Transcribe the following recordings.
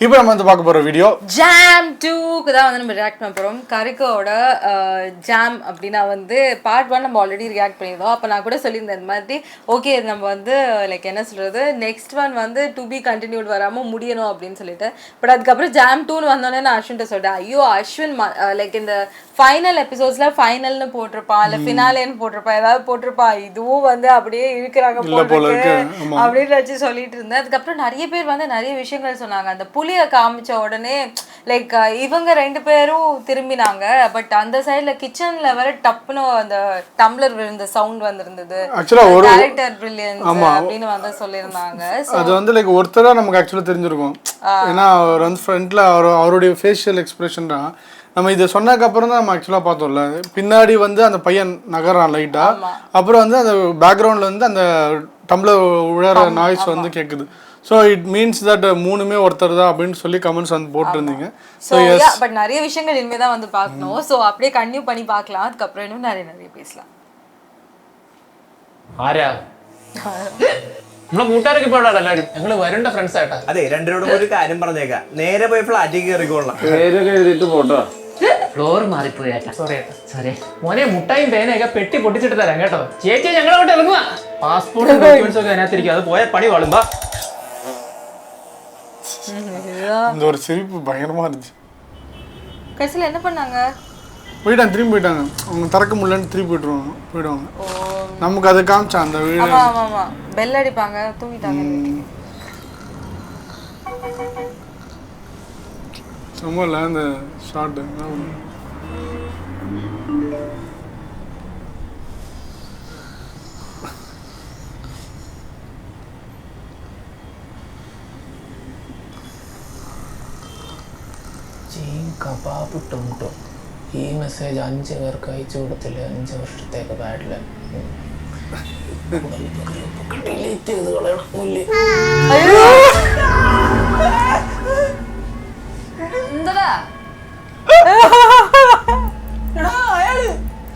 இப்போ நம்ம வந்து பார்க்க போற வீடியோ ஜாம் 2க்கு தான் வந்து நம்ம ரியாக்ட் பண்ண போகிறோம். கரிக்கோட ஜாம் அப்படின்னா வந்து பார்ட் 1 நம்ம ஆல்ரெடி ரியாக்ட் பண்ணியிருந்தோம். அப்போ நான் கூட சொல்லியிருந்தேன் இந்த மாதிரி ஓகே நம்ம வந்து லைக் என்ன சொல்கிறது நெக்ஸ்ட் ஒன் வந்து டு பி கண்டினியூட் வராமல் முடியணும் அப்படின்னு சொல்லிட்டு. பட் அதுக்கப்புறம் ஜாம் 2ன்னு வந்தோடனே நான் அஸ்வின்ட்ட சொல்லிட்டேன், ஐயோ அஸ்வின் லைக் இந்த ஃபைனல் எபிசோட்ஸில் ஃபைனல்னு போட்டிருப்பான் இல்லை ஃபினாலேன்னு போட்டிருப்பான், ஏதாவது போட்டிருப்பான், இதுவும் வந்து அப்படியே இருக்கிறாங்க போட்டிருக்கு அப்படின்னு வச்சு சொல்லிட்டு இருந்தேன். அதுக்கப்புறம் நிறைய பேர் வந்து நிறைய விஷயங்கள் சொன்னாங்க. அந்த புலியை காமிச்ச உடனே லைக் இவங்க 2 பேரும் திரும்பினாங்க. பட் அந்த சைடில் கிச்சன்ல வர டப்புன்னு அந்த டம்ளர் விழுந்த சவுண்ட் வந்திருந்தது. டைரக்டர் பிரில்லியன்ஸ் அப்படின்னு வந்து சொல்லியிருந்தாங்க. அது வந்து லைக் ஒருத்தரா நமக்கு ஆக்சுவலாக தெரிஞ்சிருக்கும். ஏன்னா அவர் வந்து ஃப்ரண்ட்ல அவருடைய ஃபேஷியல் எக்ஸ்பிரஷன் தான் நம்ம இதை சொன்னதுக்கு அப்புறம் தான் நம்ம ஆக்சுவலாக பார்த்தோம்ல. பின்னாடி வந்து அந்த பையன் நகரான் லைட்டா, அப்புறம் வந்து அந்த பேக்ரவுண்ட்ல வந்து அந்த டம்ளர் உழற நாய்ஸ் வந்து கேட்குது. ஸோ இட் மீன்ஸ் தட் மூணுமே ஒருத்தர் தான் அப்படின்னு சொல்லி கமெண்ட்ஸ் வந்து போட்டிருந்தீங்க. ஸோ பட் நிறைய விஷயங்கள் இனிமே தான் வந்து பார்க்கணும். ஸோ அப்படியே கன்டினியூ பண்ணி பார்க்கலாம். அதுக்கப்புறம் இன்னும் நிறைய பேசலாம். ആരാ നമ്മളെ കൂട്ടുകാരൊക്കെ ഇപ്പോൾ എവിടെയാണ് എല്ലാവരും? ഞങ്ങള് വരേണ്ട ഫ്രണ്ട്സ് ആയിട്ടാ. അതെ, രണ്ടിനോടും ഒരു കാര്യം പറഞ്ഞേക്കാം, നേരെ പോയി ഫ്ലാറ്റിൽ കയറിക്കോളാം. പേരൊക്കെ എഴുതിട്ട് പോട്ടോ. ഫ്ലോർ മാറിപ്പോയി ഏട്ടാ. സോറി ഏട്ടാ. സോറി മോനെ, മുട്ടായും പേനയൊക്കെ പെട്ടി പൊട്ടിച്ചിട്ട് തരാം കേട്ടോ. ചേച്ചി ഞങ്ങൾ അങ്ങോട്ട് ഇറങ്ങുക. പാസ്പോർട്ടും ഡോക്യുമെന്റ്സ് ഒക്കെ അതിനകത്തിരിക്കും, അത് പോയ പണി വാളുമ്പോ. இந்த ஒரு சிரிப்பு பயங்கரமா இருந்துச்சு. கடைசியில் என்ன பண்ணாங்க? திரும்பி போயிட்டாங்க. அவங்க திறக்க முடியலன்னு திரும்பி போயிடுவாங்க. நமக்கு அதை காமிச்சா அந்த வீடு. ஆமா பெல் அடிப்பாங்க, தூங்கிட்டாங்க. சும்மால அந்த ஷாட் കബാബ് ടൊണ്ടോ. ഈ മെസ്സേജ് 5 പേർക്ക് അയച്ചു കൊടുത്തില്ല. 5 വർഷത്തേക്ക് ബാഡില് ഡിലീറ്റ് ചെയ്ത് കളയണം.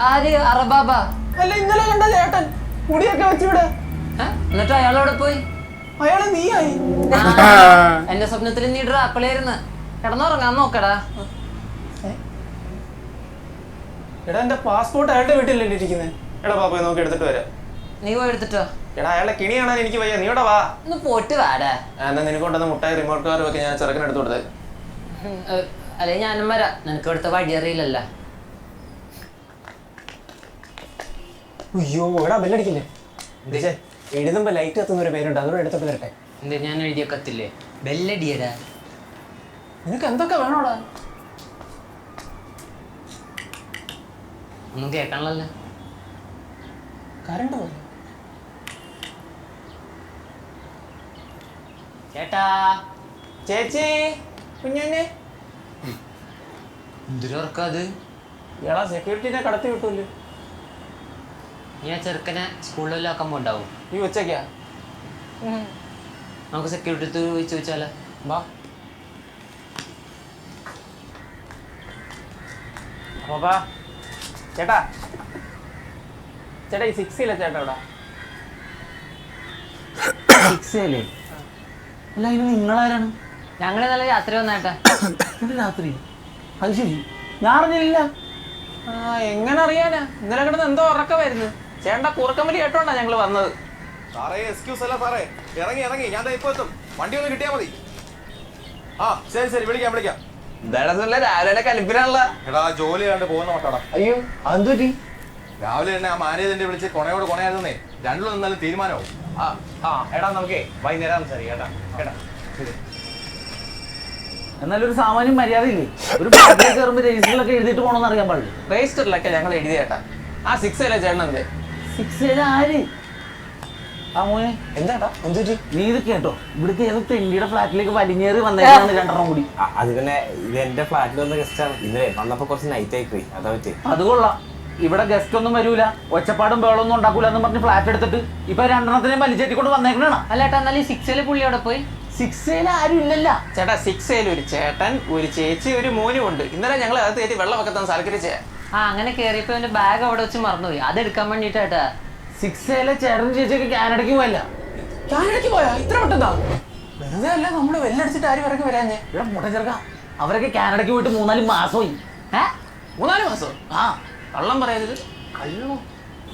ആര് അറബാബ അല്ല, ഇന്നലെ കണ്ട ചേട്ടൻ മുടിയൊക്കെ വെച്ചിവിടെ. എന്നിട്ട് അയാളോടെ പോയി? അയാള് നീയായി. എന്റെ സ്വപ്നത്തിൽ നീ അപ്പളായിരുന്നു. കിടന്നുറങ്ങാൻ നോക്കടാ. എടാ, എന്റെ പാസ്പോർട്ട് അയാളുടെ വീട്ടിലല്ലേ ഇരിക്കുന്നത്. എടാ പാപ്പ നോക്കി എടുത്തിട്ട് വരാം. നീ പോയി എടുത്തിട്ടോ. എടാ, അയാളെ കിണി കാണാൻ എനിക്ക് വയ്യ, നീ ഇവിടെ വാ. ഒന്ന് പോയിട്ട് വാടാ. എന്നാ നിനക്കൊണ്ടെന്ന് മുട്ടായി റിമോട്ട് കാർ ഒക്കെ ഞാൻ ചെറുക്കൻ എടുത്തു കൊടുത്തേ. അല്ലെ ഞാനും വരാം, നിനക്ക് ഇവിടുത്തെ വഴി അറിയില്ലല്ലോ. അയ്യോ, എടാ ബെല്ലടിക്കില്ലേ? എഴുതുമ്പോ ലൈറ്റ് കത്തുന്നൊരു പേരുണ്ട്, അതോടെ എടുത്തിട്ട് വരട്ടെ. എന്താ ഞാൻ എഴുതിയ കത്തില്ലേ? ബെല്ലടിയടാ. നിനക്ക് എന്തൊക്കെ വേണോടാ? ഒന്നും കേൾക്കണല്ലോ. കറണ്ട് പോലെ. ചേട്ടാ, ചേച്ചി, കുഞ്ഞന്നെ എന്തൊരുറക്കത്? ഇയാളാ സെക്യൂരിറ്റിനെ കടത്തി വിട്ടൂല്ലേ? നീ ആ ചെറുക്കനെ സ്കൂളിലാക്കാൻ പോണ്ടാവും. ഈ ഉച്ചക്കാ നമുക്ക് സെക്യൂരിറ്റി ചോദിച്ചാലോ? വാ. അപ്പാ ചേട്ടാ, ചേട്ടാ ഈ 6 ചേട്ടാ ഇവിടെ 6 അല്ല, ഇത് നിങ്ങളാരാണ്? ഞങ്ങള് നല്ല രാത്രി വന്നേട്ടാ. രാത്രി? അത് ശരി, ഞാൻ അറിഞ്ഞില്ല. ആ, എങ്ങനെ അറിയാനാ? ഇന്നലെ കിടന്ന് എന്തോ ഉറക്കമായിരുന്നു. ചേട്ടാ കുറുക്കമ്പലി കേട്ടോണ്ടാ ഞങ്ങള് വന്നത്. സാറേ എക്സ്ക്യൂസ് അല്ല സാറേ, ഇറങ്ങി ഞാൻ ഇപ്പൊ എത്തും. വണ്ടി ഒന്ന് കിട്ടിയാ മതി. ആ ശരി വിളിക്കാം. രാവിലെ കലിപ്പിലാണല്ലോ. എടാ ജോലി കണ്ട് പോകുന്ന മട്ടാടാ. അയ്യോ, അതെന്തു പറ്റി? രാവിലെ തന്നെ ആ മാനേജറിനെ വിളിച്ച് കൊണയായിരുന്നേ. രണ്ടിലും എന്നാലും തീരുമാനമാവും. എടാ നമുക്കേ വൈകുന്നേരം സംസാരിക്കാം കേട്ടാ. എന്നാലൊരു സാമാന്യം മര്യാദയില്ലേ? ഒരു ബാഗിൽ കയറുമ്പോൾ രജിസ്റ്ററിലൊക്കെ എഴുതിയിട്ട് പോകണമെന്ന് അറിയാൻ പാടില്ല. രജിസ്റ്ററിലൊക്കെ ഞങ്ങൾ എഴുതി ചേട്ടാ. ആ 6 ചേട്ടൻ എന്തേ? 6 ആര്? ആ മോനെ എന്താട്ടാ എന്തു പറ്റി? നീ ഇത് കേട്ടോ, ഇവിടേക്ക് ഏതോ തെണ്ടിയുടെ ഫ്ലാറ്റിലേക്ക് വലിഞ്ഞേറി വന്നേക്കാണ് 2 കൂടി. അത് പിന്നെ ഇത് എന്റെ ഫ്ലാറ്റിൽ വന്ന ഗസ്റ്റാണ്. ഇന്നലെ വന്നപ്പോ കുറച്ച് നൈറ്റ് ആയി പോയി, അതാ പറ്റി. അത് കൊള്ളാം. ഇവിടെ ഗസ്റ്റ് ഒന്നും വരൂല, ഒച്ചപ്പാടും ബേളൊന്നും ഉണ്ടാക്കൂല എന്ന് പറഞ്ഞ് ഫ്ലാറ്റ് എടുത്തിട്ട് ഇപ്പൊ 2 വലിച്ചേറ്റിക്കൊണ്ട് വന്നേക്കണ. അല്ലേട്ടാ, എന്നാലും 6 പുള്ളി അവിടെ പോയി. 6 ആരും ഇല്ലല്ല ചേട്ടാ. 6 ഒരു ചേട്ടൻ, ഒരു ചേച്ചി, ഒരു മോനും ഉണ്ട്. ഇന്നലെ ഞങ്ങൾ അകത്ത് കയറ്റി വെള്ളം വെക്കത്താൻ സൽക്കരിച്ചേ. അങ്ങനെ കേറിയപ്പോ എന്റെ ബാഗ് അവിടെ വെച്ച് മറന്നുപോയി, അതെടുക്കാൻ വേണ്ടിട്ടാ. 6 ചേട്ടൻ ചേച്ചിയൊക്കെ കാനഡയ്ക്ക് പോയല്ല. കാനഡയ്ക്ക് പോയാ? ഇത്ര പെട്ടെന്നാ? വെറുതെ അല്ല നമ്മള് വെല്ലടിച്ചിട്ട് ആരും ഇറങ്ങി വരാഞ്ഞേ. ഇവിടെ മുട്ടൻ ചെറുക്ക അവരൊക്കെ കാനഡയ്ക്ക് പോയിട്ട് 3-4 മാസമായി. 3-4 മാസം ആ കള്ളം പറയരുത്.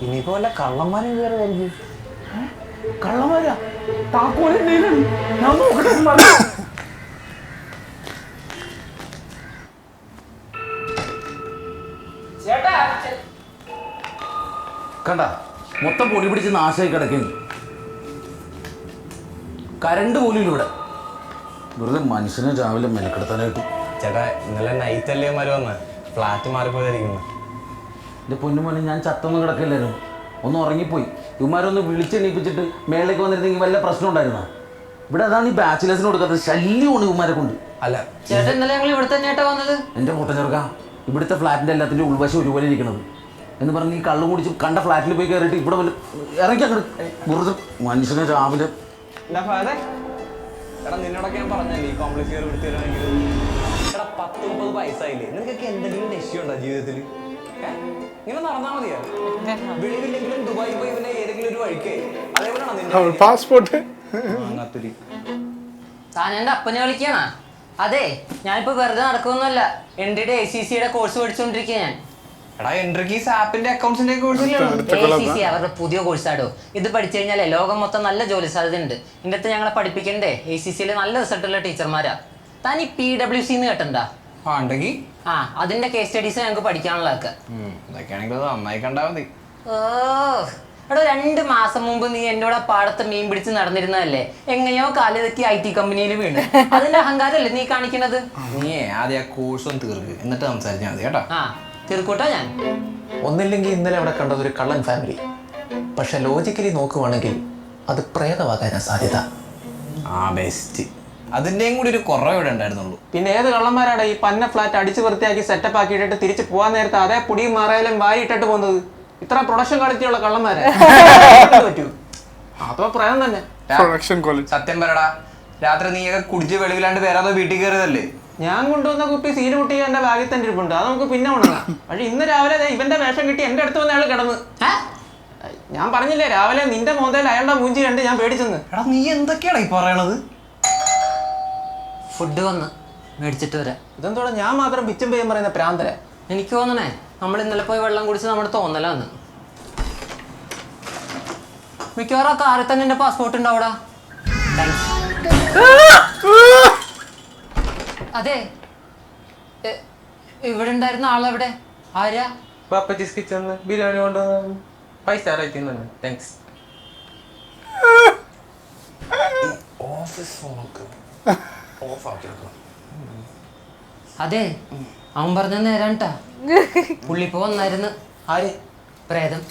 ഇനിയിപ്പോ വല്ല കള്ളന്മാരും കയറി വരുന്നത്. കള്ളന്മാരാ? താക്കോല് എന്തെങ്കിലും ഞാൻ നോക്കട്ടെ. കണ്ട മൊത്തം പൊടി പിടിച്ച് നാശമായി കിടക്കുന്നു. കരണ്ട് പോലും ഇവിടെ. വെറുതെ മനുഷ്യനെ രാവിലെ മെനക്കെടുത്താനായിട്ട്. ചേട്ടാ ഇന്നലെ നൈറ്റ് അല്ലേ വന്ന് ഫ്ലാറ്റ് മാറിപ്പോയിരിക്കുന്നു. എൻ്റെ പൊന്നുമോനെ ഞാൻ ചത്തൊന്നും കിടക്കില്ലായിരുന്നു, ഒന്ന് ഉറങ്ങിപ്പോയി. ഇവന്മാരൊന്ന് വിളിച്ചെണീപ്പിച്ചിട്ട് മേളിലേക്ക് വന്നിരുന്നെങ്കിൽ വല്ല പ്രശ്നം ഉണ്ടായിരുന്നോ? ഇവിടെ അതാണ് ഈ ബാച്ചിലേഴ്സിന് കൊടുക്കാത്തത്. ശല്യമാണ് ഇവന്മാരെ കൊണ്ട്. അല്ല ചേട്ടൻ ഇന്നലെ ഞങ്ങൾ ഇവിടെ തന്നെയായിട്ടാ വന്നത്. എൻ്റെ മുട്ടൻ ചെറുക്ക ഇവിടുത്തെ ഫ്ലാറ്റിൻ്റെ എല്ലാത്തിൻ്റെ ഉൾവശം ഒരുപോലെ ഇരിക്കണത് എന്ന് പറഞ്ഞ് ഈ കള്ളും കുടിച്ച് കണ്ട ഫ്ലാറ്റിൽ പോയി കയറിയിട്ട് ഇവിടെ വല്ല ഇറങ്ങി അങ്ങോട്ട് വെറുതെ മനുഷ്യനെ രാവിലെ. എടാ നിന്നോടൊക്കെ ഞാൻ പറഞ്ഞല്ലേ ഈ കോംപ്ലക്സ് കയറി വിടുത്തി തരണമെങ്കിൽ. എടാ 10-30 വയസ്സായില്ലേ, നിനക്കൊക്കെ എന്തെങ്കിലും ലക്ഷ്യമുണ്ടോ ജീവിതത്തിൽ? ഇങ്ങനെ നടന്നാ മതിയോ? വെളിവില്ലെങ്കിലും ദുബായി പോയി പിന്നെ ഏതെങ്കിലും ഒരു വഴിക്കേ അതേപോലെയാണോ നിന്റെ പാസ്പോർട്ട്? അങ്ങനത്തൊരു താൻ എൻ്റെ അപ്പനെ വിളിക്കാണ? അതെ, ഞാനിപ്പോ വെറുതെ നടക്കുന്നല്ല, എൻ്റെ ACCയുടെ കോഴ്സ് പഠിച്ചുകൊണ്ടിരിക്കുക ഞാൻ. എടാ എൻട്രിക്കീസ് ആപ്പിന്റെ അക്കൗണ്ട്സിന്റെ കോഴ്സ് ACC അവരുടെ പുതിയ കോഴ്സാടോ. ഇത് പഠിച്ചു കഴിഞ്ഞാലേ ലോകം മൊത്തം നല്ല ജോലി സാധ്യത ഉണ്ട്. ഇതിൻ്റെ അടുത്ത് ഞങ്ങളെ പഠിപ്പിക്കണ്ടേ ACCയിൽ നല്ല റിസൾട്ടുള്ള ടീച്ചർമാരാ. താൻ ഈ PWC എന്ന് കേട്ടണ്ടാ? ഉണ്ടെങ്കിൽ അതിന്റെ കേസ് സ്റ്റഡീസ് ഞങ്ങൾക്ക് പഠിക്കാനുള്ളതൊക്കെ. ഇതൊക്കെയാണെങ്കിൽ നന്നായി കണ്ടാ മതി. ഓ എടോ, 2 മാസം മുമ്പ് നീ എന്നോട് പാടത്ത് മീൻ പിടിച്ച് നടന്നിരുന്നതല്ലേ? എങ്ങനെയോ കാല് തെറ്റി IT കമ്പനിയിൽ വീണ്. അതിന്റെ അഹങ്കാരല്ലേ നീ കാണിക്കണത്? നീ ആദ്യം ആ കോഴ്സ് ഒന്ന് തീർക്ക്, എന്നിട്ട് സംസാരിച്ചാൽ മതി കേട്ടോ. തീർക്കൂട്ടോ ഞാൻ. ഒന്നില്ലെങ്കിൽ ഇന്നലെ അവിടെ കണ്ടത് ഒരു കള്ളൻ ഫാമിലി. പക്ഷെ ലോജിക്കലി നോക്കുവാണെങ്കിൽ അത് പ്രേതമാകാനാ സാധ്യത. ബെസ്റ്റ്. അതിന്റെയും കൂടി ഒരു കുറവ് ഇവിടെ ഉണ്ടായിരുന്നുള്ളൂ. പിന്നെ ഏത് കള്ളന്മാരാണ് ഈ പന്ന ഫ്ലാറ്റ് അടിച്ച് വൃത്തിയാക്കി സെറ്റപ്പ് ആക്കിയിട്ടിട്ട് തിരിച്ച് പോകാൻ നേരത്തെ അതേ പൊടിയും മാറായാലും വാരി ഇട്ടിട്ട് പോകുന്നത്? ഇത്ര പ്രൊഡക്ഷൻ ക്വാളിറ്റി ഉള്ള കള്ളന്മാരെ പറ്റൂ? അതോ പ്രേതം തന്നെ. Production quality. സത്യം പറയടാ, രാത്രി നീയൊക്കെ കുടിച്ച് വെളിവിലാണ്ട് വരാതെ വീട്ടിൽ കയറിയതല്ലേ? ഞാൻ കൊണ്ടുവന്ന കുപ്പി സീല് മുട്ടി എന്റെ ബാഗിൽ തന്നെ ഇരിപ്പുണ്ട്, അത് നമുക്ക് പിന്നെ ഉണങ്ങാം. പക്ഷെ ഇന്ന് രാവിലെ ഇവന്റെ വേഷം കിട്ടി എന്റെ അടുത്ത് വന്ന ആള് കിടന്ന്. ഞാൻ പറഞ്ഞില്ലേ രാവിലെ നിന്റെ മോന്തയിൽ അയാളുടെ മൂഞ്ചി കണ്ട് ഞാൻ പേടിച്ചെന്ന്. എടാ നീ എന്തൊക്കെയാണ് ഈ പറയണത്? ഫുഡ് വന്ന് മേടിച്ചിട്ട് വരാം. ഇതെന്തോടെ ഞാൻ മാത്രം പിച്ചും പേയും പറയുന്ന പ്രാന്തര? എനിക്ക് തോന്നണേ നമ്മൾ ഇന്നലെ പോയി വെള്ളം കുടിച്ച് നമ്മുടെ തോന്നലാന്ന്. മിക്കവാറും ആ കാറിൽ തന്നെ എന്റെ പാസ്പോർട്ട് ഉണ്ടാവൂടാ. അതെ, ഇവിടെ ഉണ്ടായിരുന്ന ആളെവിടെ? ആരാ? പാപ്പച്ചീസ് കിച്ചണിൽ ബിരിയാണി കൊണ്ടുവന്നു 5 സ്റ്റാർ ആയിട്ടുണ്ട്. താങ്ക്സ്. ഓഫീസ് ഫോണൊക്കെ ഓഫ് ആക്കിയെടുക്കണം. അതെ, അവൻ പറഞ്ഞ നേരാണ്ടാ. പുള്ളി ഇപ്പൊ വന്നായിരുന്നു. ആര്? പ്രേതം.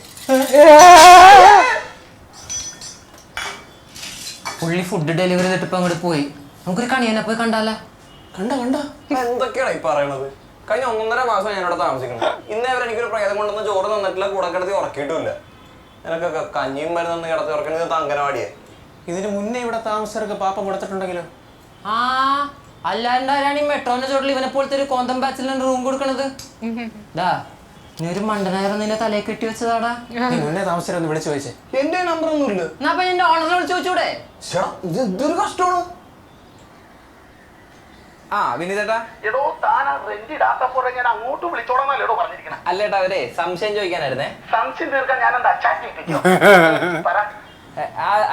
പുള്ളി ഫുഡ് ഡെലിവറി ചെയ്തിട്ട് ഇപ്പൊ അങ്ങോട്ട് പോയി. നമുക്കൊരു കണിയനെ പോയി കണ്ടാലോ? കണ്ട എന്തൊക്കെയാണ് ഈ പറയണത്? കഴിഞ്ഞ 1.5 മാസം ഞാനിവിടെ താമസിക്കണം. ഇന്നേ വരെ എനിക്കൊരു പ്രേതം കൊണ്ടുവന്ന് ചോറ് തന്നിട്ടില്ല, കൂടെ കിടത്തി ഉറക്കിയിട്ടുമില്ല. എനിക്കൊക്കെ കഞ്ഞിയും മരുന്ന് കിടത്തി ഉറക്കുന്നത് അങ്കനവാടിയെ. ഇതിന് മുന്നേ ഇവിടെ താമസിച്ചവർക്ക് പാപ്പ കൊടുത്തിട്ടുണ്ടെങ്കിലോ? അല്ലാണ്ടാരാണ് ഈ മെട്രോന്റെ ചോട്ടിൽ ഇവനെ പോലത്തെ ഒരു കോന്തം ബാച്ചിലാണ് റൂം കൊടുക്കണത്? നീ ഒരു മണ്ടനായർ നിന്നെ തലയിൽ കെട്ടി വെച്ചതാടാ. നീ മുന്നേ താമസിച്ചൊന്ന് വിളിച്ചു ചോദിച്ചേ. എന്റെ നമ്പർ ഒന്നും ഇല്ല. എന്നാ അപ്പൊ എന്റെ ഓണറിനെ വിളിച്ചു ചോദിച്ചൂടെ? ഇതൊരു കഷ്ടമാണ്. വിനീതേട്ടാ, അല്ലേട്ടാ അവരെ സംശയം ചോദിക്കാനായിരുന്നേ.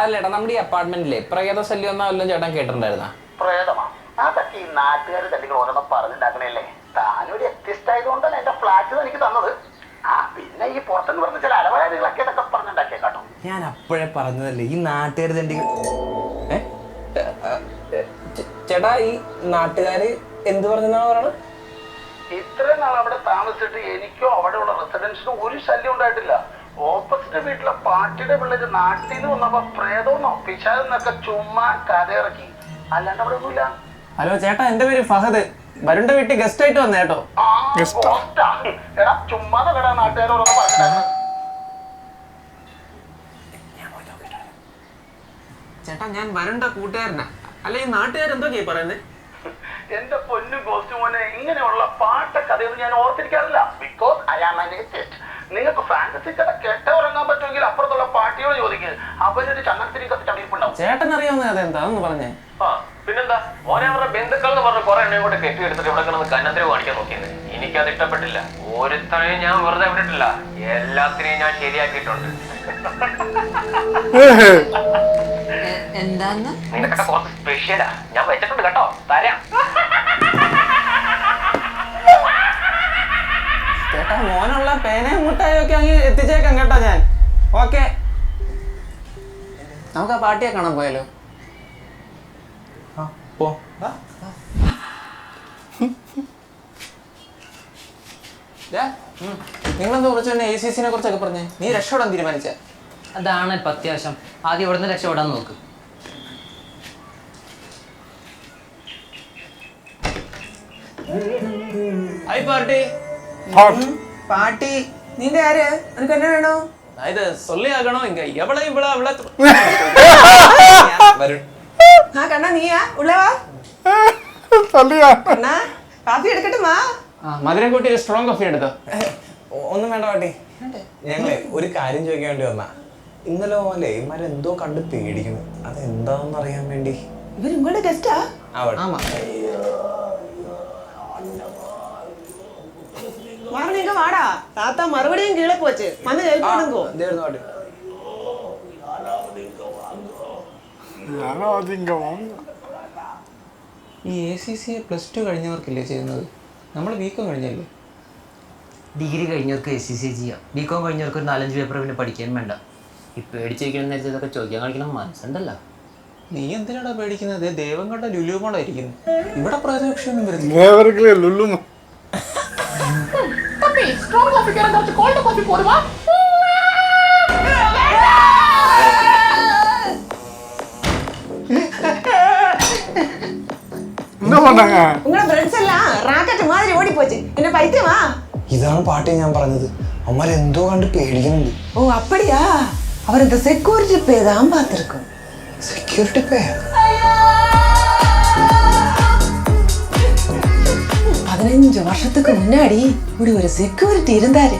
അല്ലേട്ടാ, നമ്മുടെ ഈ അപ്പാർട്ട്മെന്റിലെ പ്രേത ശല്യം ഒന്നും വല്ലതും ചേട്ടൻ കേട്ടിട്ടുണ്ടായിരുന്ന? പ്രേതമാ? അതൊക്കെ ഈ നാട്ടുകാർ തന്നെ ഓരോന്നും പറഞ്ഞിട്ടുണ്ടാക്കണല്ലേ. താനൊരു എത്തിസ്റ്റ് ആയതുകൊണ്ടല്ലേ എന്റെ ഫ്ലാറ്റ് എനിക്ക് തന്നത്. പിന്നെ ഈ പുറത്തുനിന്ന് പറഞ്ഞ ചില അലവാരികളൊക്കെ ഇതൊക്കെ പറഞ്ഞിട്ടുണ്ടാക്കിയ കേട്ടോ. ഞാൻ അപ്പോഴേ പറഞ്ഞതല്ലേ ഈ നാട്ടുകാർ തന്നെ. ചേട്ടാ, ഈ നാട്ടുകാര് എന്ത് പറഞ്ഞാണ് പറയണത്? ഇത്രയും നാൾ അവിടെ താമസിച്ചിട്ട് എനിക്കോ അവിടെയുള്ള റെസിഡൻസിനോ ഒരു ശല്യം ഉണ്ടായിട്ടില്ല. ഓപ്പോസിറ്റ് വീട്ടിലെ പാർട്ടിയുടെ പിള്ളേര് നാട്ടിൽ നിന്ന് വന്നപ്പോ പ്രേതമെന്നോ പിശാചെന്നൊക്കെ ചുമ്മാ കഥയിറക്കി. അല്ലാണ്ട് അവിടെ ഒന്നുമില്ല. ഹലോ ചേട്ടാ, എന്റെ പേര് ഫഹദ്. വരുണ്ട വീട്ടിൽ ഗസ്റ്റ് ആയിട്ട് വന്നേ കേട്ടോ. എടാ ചുമ്മാതല്ലടാ നാട്ടുകാരോടൊന്ന് പറഞ്ഞിട്ടാണ്. ചേട്ടാ, ഞാൻ വരുണ്ട കൂട്ടുകാരനാ. അല്ല ഈ നാട്ടുകാരെന്തൊക്കെയാ പറയുന്നത്? എന്റെ പൊന്നു കോസ്റ്റ്യൂമോനെ, ഇങ്ങനെയുള്ള പാട്ട കഥയൊന്നും ഞാൻ ഓർത്തിരിക്കാറില്ല. Because I am an atheist. നിങ്ങൾക്ക് ഫാന്റസി കഥ കേട്ട ഉറങ്ങാൻ പറ്റുമെങ്കിൽ അപ്പുറത്തുള്ള പാർട്ടിയോട് ചോദിക്കുക. നോക്കിയേ, അവരൊരു ചങ്ങനത്തിരി കത്തിച്ചറിയിപ്പുണ്ടാവും. ചേട്ടൻ അറിയാവുന്ന അതെന്താ അതൊന്ന് പറഞ്ഞേ. പിന്നെന്താ മോനെ അവരുടെ ബന്ധുക്കൾ എന്ന് പറഞ്ഞ കുറെ എണ്ണയും കൂടെ കെട്ടിയെടുത്തിട്ട് ഇവിടെ കിടന്ന് കന്നത്തിരി കാണിക്കാൻ നോക്കിയത്. എനിക്കത് ഇഷ്ടപ്പെട്ടില്ല. ഒരുത്തനെയും ഞാൻ വെറുതെ വിട്ടിട്ടില്ല, എല്ലാത്തിനെയും ഞാൻ ശരിയാക്കിയിട്ടുണ്ട്. എന്താന്ന് നിനക്കൊക്കെ കുറച്ച് സ്പെഷ്യലാ ഞാൻ വെച്ചിട്ടുണ്ട് കേട്ടോ, തരാം. ചേട്ടാ മോനുള്ള പേനയും മുട്ടായും ഒക്കെ അങ്ങ് എത്തിച്ചേക്കാം കേട്ടോ ഞാൻ. ഓക്കെ, നമുക്ക് ആ പാട്ടിയെ കാണാൻ പോയാലോ? പോ. നിങ്ങളെന്താ കുറച്ച് തന്നെ ACC കുറിച്ചൊക്കെ പറഞ്ഞേ? നീ രക്ഷപ്പെടാൻ തീരുമാനിച്ച? അതാണ് ഇപ്പം അത്യാവശ്യം. ആദ്യം ഇവിടെ നിന്ന് രക്ഷപ്പെടാൻ നോക്ക്. Hi party. പാർട്ടി നിന്റെ ആര്? നിനക്ക് എന്നെ വേണോ? ഇത് സൊല്ലിയാകണോ? ഇങ്ക എവളെ ഇവിടെ അവളെ കണ്ണാ നീയാ ഉള്ളവാ കണ്ണാ കാപ്പി എടുക്കട്ടുമാ? മധുരം കൂട്ടി ഒരു സ്ട്രോങ് കോഫി എടുത്തോ. ഒന്നും വേണ്ട പാട്ടി. ഞങ്ങളെ ഒരു കാര്യം ചോദിക്കാൻ വേണ്ടി വന്നാ. ഇന്നലെ പോലെ ഇമാരെന്തോ കണ്ട് പേടിക്കുന്നു, അതെന്താന്ന് അറിയാൻ വേണ്ടി. ഇവര് ഇങ്ങോട്ട് ഗസ്റ്റാ? മാറിനീങ്ക വാടാ, താത്ത മറുപടിയും കീഴെ പോച്ച് വന്ന് കേൾക്കോ. ഈ ACC +2 കഴിഞ്ഞവർക്കല്ലേ ചെയ്യുന്നത്? നമ്മൾ BCom കഴിഞ്ഞല്ലേ? ഡിഗ്രി കഴിഞ്ഞവർക്ക് ACC ചെയ്യാം, BCom കഴിഞ്ഞവർക്ക് ഒരു 4-5 പേപ്പർ പിന്നെ പഠിക്കാൻ വേണ്ട. ഈ പേടിച്ചിരിക്കണം നേരത്തെ ഇതൊക്കെ ചോദിക്കാൻ കളിക്കണം മനസ്സുണ്ടല്ലോ. നീ എന്തിനാടാ പേടിക്കുന്നത്? ദൈവം കണ്ട ലുലുമോളായിരിക്കുന്നു. ഇവിടെ പ്രേതപക്ഷമൊന്നും വരുന്നില്ല. ഉങ്ങളെ ഫ്രണ്ട്സ് എല്ലാം റാക്കറ്റ് മാതിരി ഓടിപ്പോച്ച് എന്നെ പൈത്യമാ. ഇതാണ് പാട്ടി ഞാൻ പറഞ്ഞത്, അമ്മരെന്തോ കണ്ട് പേടിക്കുന്നുണ്ട്. ഓ അപ്പടിയാ, അവർ இந்த செக்யூரிட்டி பே தான் பார்த்திருக்கும். സെക്യൂരിറ്റി പേ? 15 வருஷத்துக்கு முன்னாடி இப்படி ஒரு செக்யூரிட்டி இருந்தாரு.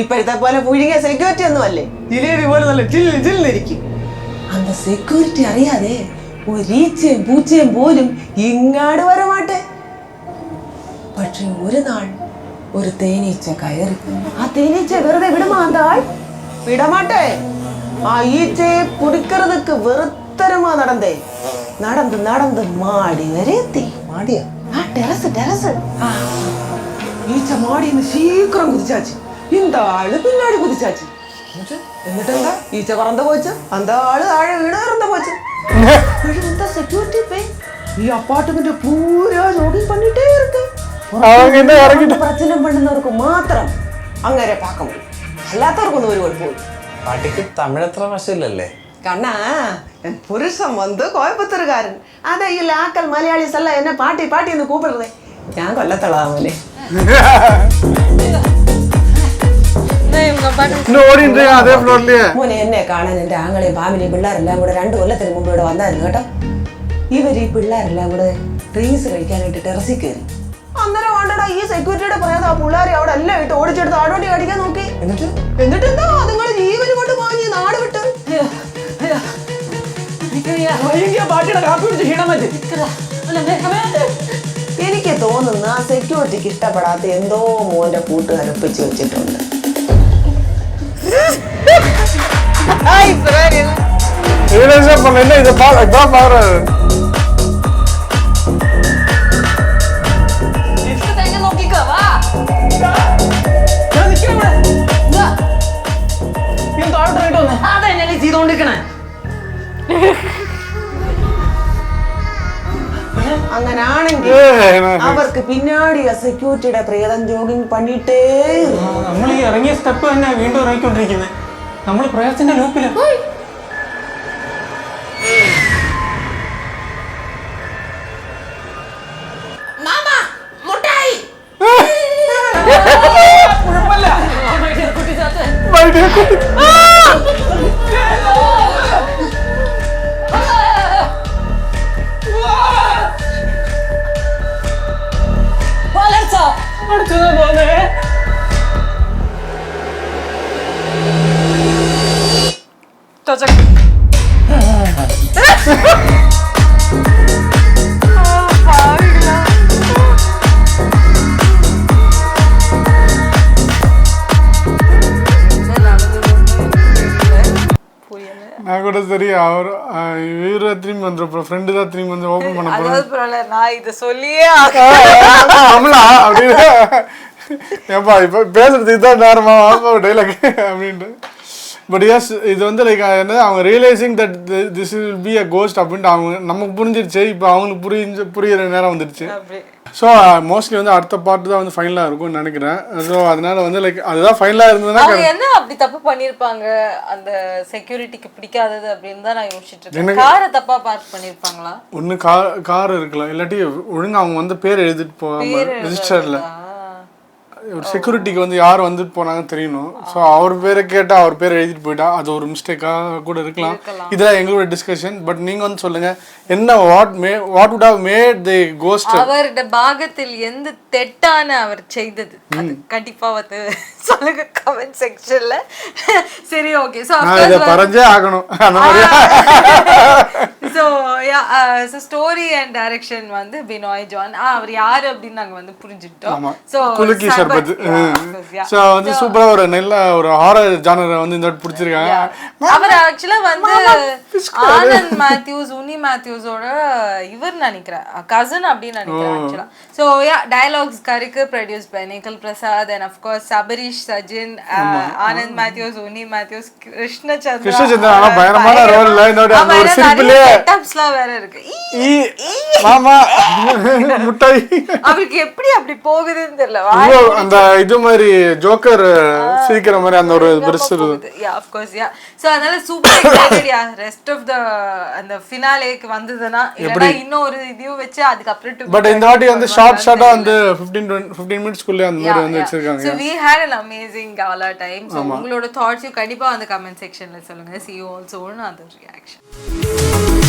ഇപ്പോഴത്തെ പോലെ പുഴുങ്ങിയ സെക്യൂരിറ്റി ഒന്നും അല്ലേ, ജിലേബി പോലെ നല്ല ജില്ല് ജില്ലിരിക്കും. அந்த செக்யூரிட்டி അറിയാതെ ഒരു ഈച്ചയും പൂച്ചയും പോലും ഇങ്ങാട് വരമാട്ടെ. പക്ഷെ ഒരു നാൾ ഒരു തേനീച്ച കയറി. ആ തേനീച്ച വെറുതെ വിടുമാണ്ടാൾ വിടമാട്ടെ. ആ ഈച്ചയെ പിടിக்கிறதுக்கு വെറുത്തരമാ നടന്നേ. നടന്ന് നടന്ന് മാടി വരെ എത്തി. മാടിയാ? ആ ടെറസ് ടെറസ്. ഈച്ച മാടിന്ന് ശീഘ്രം കുതിച്ചാச்சு. இந்த ആള് പിന്നാടി കുതിച്ചാச்சு. എന്നിട്ടെന്താ ഈച്ച പറന്നു പോച്ച്, அந்த ആള് താഴെ വീണ് ഇറന്നു പോച്ച്. செக்யூரிட்டி பே ഈ അപ്പാർട്ട്മെന്റ് പൂരാ ജോഗിങ് பண்ணிட்டே இருக்கு. പ്രശ്നം പണ്ടുന്നവർക്ക് മാത്രം അങ്ങനെ പാക്ക முடியும், അല്ലാത്തവർക്കൊന്നും ഒരു കുഴപ്പമില്ല. പാട്ടിക്ക് തമിഴ് അത്ര വശമില്ലല്ലേ? കണ്ണാ, പുരുഷൻ വന്ന് കോയമ്പത്തൂരുകാരൻ. അതെ ഈ ലാക്കൽ മലയാളീസ് എല്ലാം എന്നെ പാട്ടി പാട്ടി എന്ന് കൂപ്പിടുന്നേ. ഞാൻ കൊല്ലത്തളാമല്ലേ. മോനെ എന്നെ കാണാൻ എന്റെ ആങ്ങളെയും ഫാമിലിയും പിള്ളേരെല്ലാം കൂടെ 2 കൊല്ലത്തിന് മുമ്പ് ഇവിടെ വന്നായിരുന്നു കേട്ടോ. ഇവർ ഈ പിള്ളേരെല്ലാം കൂടെ ഡ്രിങ്ക്സ് കഴിക്കാനായിട്ട് ടെറസിൽ കയറി. അന്നേരം വേണ്ടടാ ഈ സെക്യൂരിറ്റിയുടെ പറയാതെ ആ പിള്ളേരെ അവിടെ എല്ലാം ഇട്ട് ഓടിച്ചെടുത്ത് ആടോട്ടി അടിക്കാൻ നോക്കി. എന്നിട്ട് എന്താ നിങ്ങൾ ജീവന് കൊണ്ട് വാങ്ങി നാട് വിട്ട്. എനിക്ക് തോന്നുന്നു ആ സെക്യൂരിറ്റിക്ക് ഇഷ്ടപ്പെടാത്ത എന്തോ മോന്റെ കൂട്ടുകാർ ഒപ്പിച്ച് വെച്ചിട്ടുണ്ട്. ചെയ്തോണ്ടിരിക്കണേ അങ്ങനാണെങ്കിൽ അവർക്ക് പിന്നാടി ആ സെക്യൂരിറ്റിയുടെ പ്രേതം ജോഗിങ് പണിയിട്ടേ. നമ്മൾ ഈ ഇറങ്ങിയ സ്റ്റെപ്പ് തന്നെ വീണ്ടും ഇറങ്ങിക്കൊണ്ടിരിക്കുന്നത്. നമ്മൾ പ്രേതത്തിന്റെ ലൂപ്പില്. நான் கூட சரி அவர் இவரு திரும்பி வந்துடும் ஃப்ரெண்டு தான் திரும்பி வந்து ஓப்பன் பண்ண போகிறேன் நான் இதை சொல்லியே அமலா அப்படின்னு ஏப்பா இப்போ பேசுறதுக்கு தான் நேரமா டைலாக் அப்படின்ட்டு பட் எஸ் இது வந்து லைக் என்ன அவங்க realising that this will be a cost அப்படின்ட்டு அவங்க நமக்கு புரிஞ்சிருச்சு இப்போ அவங்களுக்கு புரியிற நேரம் வந்துடுச்சு ஸோ மோஸ்ட்லி வந்து அடுத்த பார்ட் தான் வந்து ஃபைனலாக இருக்கும்னு நினைக்கிறேன் ஸோ அதனால வந்து லைக் அதுதான் ஃபைனலாக இருந்ததுன்னா என்ன அப்படி தப்பு பண்ணிருப்பாங்க அந்த செக்யூரிட்டிக்கு பிடிக்காதது அப்படின்னு தான் நான் யோசிச்சுட்டு இருக்கேன். காரை தப்பா பார்க் பண்ணிருப்பாங்களா? ஒன்று கார் இருக்கலாம், இல்லாட்டி ஒழுங்கு அவங்க வந்து பேர் எழுதிட்டு போவாங்க ரெஜிஸ்டர்ல. ஒரு செக்யூரிட்டிக்கு வந்து யார் வந்துட்டு போனாங்கன்னு தெரியணும். ஸோ அவர் பேரை கேட்டால் அவர் பேரை எழுதிட்டு போயிட்டா அது ஒரு மிஸ்டேக்காக கூட இருக்கலாம். இதெல்லாம் எங்களோட டிஸ்கஷன். பட் நீங்கள் வந்து சொல்லுங்க, என்ன what would have made the cost? அவருடைய பாகத்தில் எந்த தெட்டான அவர் செய்தது அது கண்டிப்பா வந்து சொல்லுங்க கமெண்ட் செக்ஷன்ல. சரி, ஓகே. ஸோ நான் இதை பறஞ்சே ஆகணும் அந்த மாதிரி. ஸோ ஸ்டோரி அண்ட் டைரக்ஷன் வந்து பினாய் ஜான். அவர் யாரு அப்படின்னு நாங்க வந்து புரிஞ்சுட்டோம். ஸோ குலுக்கி சர்பத். ஸோ வந்து சூப்பரா ஒரு நல்ல ஒரு ஹாரர் ஜானரை வந்து இந்த பிடிச்சிருக்காங்க. அவர் ஆக்சுவலா வந்து ஆனந்த் மேத்யூஸ், உன்னி மேத்யூஸோட இவர் நினைக்கிறேன் கசன் அப்படின்னு நினைக்கிறேன் ஆக்சுவலா. ஸோ டயலாக்ஸ் கருக்கு produce by Nikhil Prasad and of course Sabarish Sajin, Anand Mathews, Unni Mathews, Krishnachandran. ஆனா பயங்கரமான ரோல்ல இந்த ஒரு சிரிப்பிலே செட்டப்ஸ்லாம் வேற இருக்கு. மாமா முட்டாய் அவருக்கு எப்படி அப்படி போகுதுன்னு தெரியல. அந்த இது மாதிரி ஜோக்கர் சீக்கிர மாதிரி அந்த ஒரு பிரஸ் இருக்கு. Ya of course ya. So அதனால super excited ya. Rest of the அந்த ஃபினாலேக்கு வந்ததுனா இல்லனா இன்னும் ஒரு இதையும் வெச்சு அதுக்கு அப்புறம் பட் இந்த வாட்டி வந்து ஷார்ட்டா வந்து 15 மினிட்ஸ் குள்ள அந்த மாதிரி வந்து வச்சிருக்காங்க. So we had an amazing gala time. So உங்களோட thoughts கண்டிப்பா அந்த கமெண்ட் செக்ஷன்ல சொல்லுங்க. See you also on other reaction.